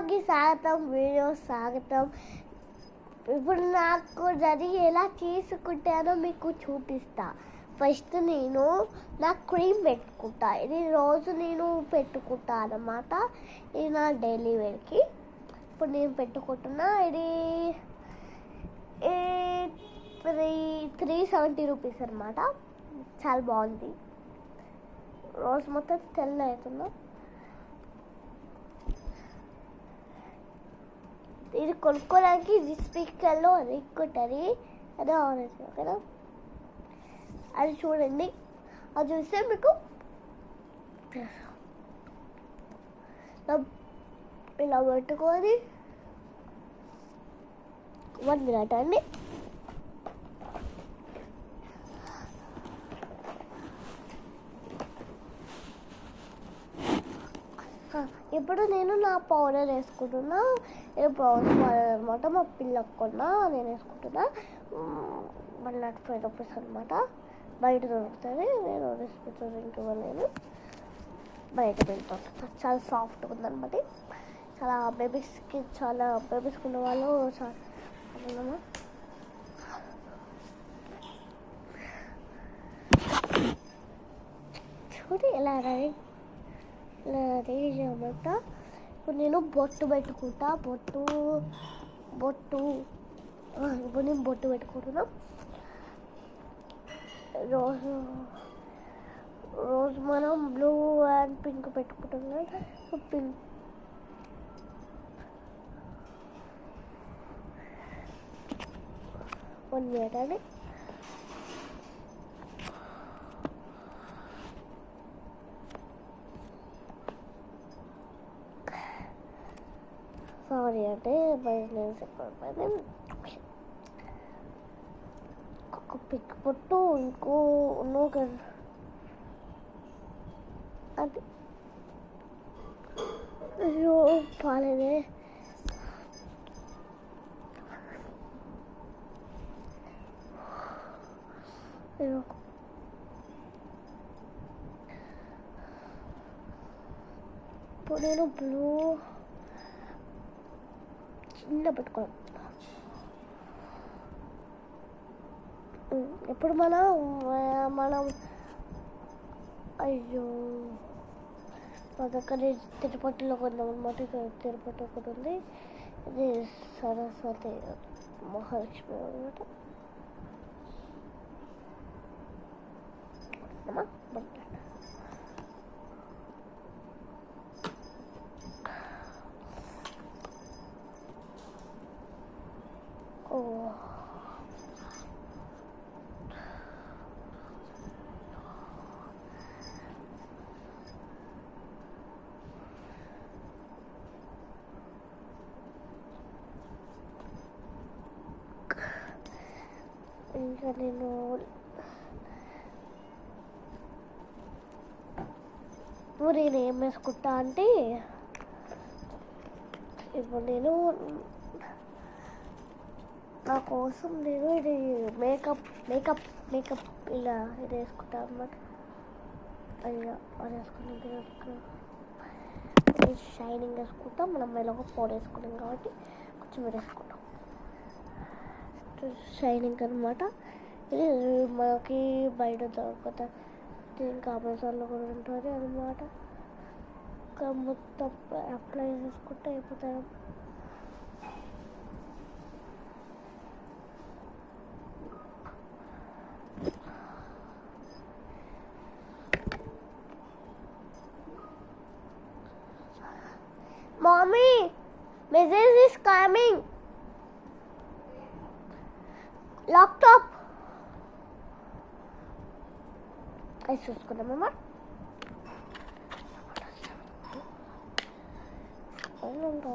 ఛానల్లోకి స్వాగతం. ఇప్పుడు నాకు ఎలా చేసుకుంటానో మీకు చూపిస్తా. ఫస్ట్ నేను నా క్రీమ్ పెట్టుకుంటా. ఇది రోజు నేను పెట్టుకుంటా అన్నమాట. ఇది నా డైలీ వేర్కి. ఇప్పుడు నేను పెట్టుకుంటున్నా. ఇది 370 రూపీస్ అనమాట. చాలా బాగుంది. రోజు మొత్తం తెల్ల అవుతున్నా. ఇది కొనుక్కోవడానికి స్పీకర్లో లింక్ ఉంటుంది. అదే ఆరెంజ్ ఓకేనా. అది చూడండి. అది చూస్తే మీకు ఇలా పెట్టుకొని 1 మినిట్ అండి. ఇప్పుడు నేను నా పౌడర్ వేసుకుంటున్నా. పౌడర్ అనమాట. మా పిల్లకి కొన్నా, నేను వేసుకుంటున్నా. 105 రూపీస్ అనమాట. బయట దొరుకుతుంది. నేను రెస్పిరేటర్కి ఇవ్వలేను. బయట దొరుకుతుంది. చాలా సాఫ్ట్గా ఉందన్నమాట. చాలా బేబీస్కి ఉన్న వాళ్ళు చాలా చూడు ఎలా రెడీ చేయమంట. ఇప్పుడు నేను బొట్టు పెట్టుకుంటా. ఇప్పుడు నేను బొట్టు పెట్టుకుంటున్నా. రోజు మనం బ్లూ అండ్ పింక్ పెట్టుకుంటున్నాం. పింక్ వన్ మినిట్ అండి. సారీ అంటే ఒక పిక్ పొట్టు ఇంకో అది అయ్యో పాలేదే. ఇప్పుడు నేను బ్లూ చిన్న పెట్టుకోవాలి. ఇప్పుడు మనం అయ్యో మా దగ్గర తిరుపతిలో కొందాం అనమాట. తిరుపతి ఒకటి ఉంది. ఇది సరస్వతి మహాలక్ష్మి అనమాట. ఇంకా నేను ఏం వేసుకుంటా అంటే ఇప్పుడు నేను నా కోసం నేను ఇది మేకప్ ఇలా ఇది వేసుకుంటా అన్నమాట. అయ్యా అది వేసుకున్నాం. షైనింగ్ వేసుకుంటాం. మనం ఎలాగో పౌడర్ వేసుకున్నాం కాబట్టి కొంచెం వేసుకుంటాం. షైనింగ్ అనమాట. ఇది మనకి బయట దొరుకుతుంది. ఇంకా అమెజాన్లో కూడా ఉంటుంది అనమాట. ఇంకా మొత్తం అప్లై చేసుకుంటే అయిపోతాయి. Mommy, message is coming. Laptop. I చూసుకున్నామమ్మా. అవును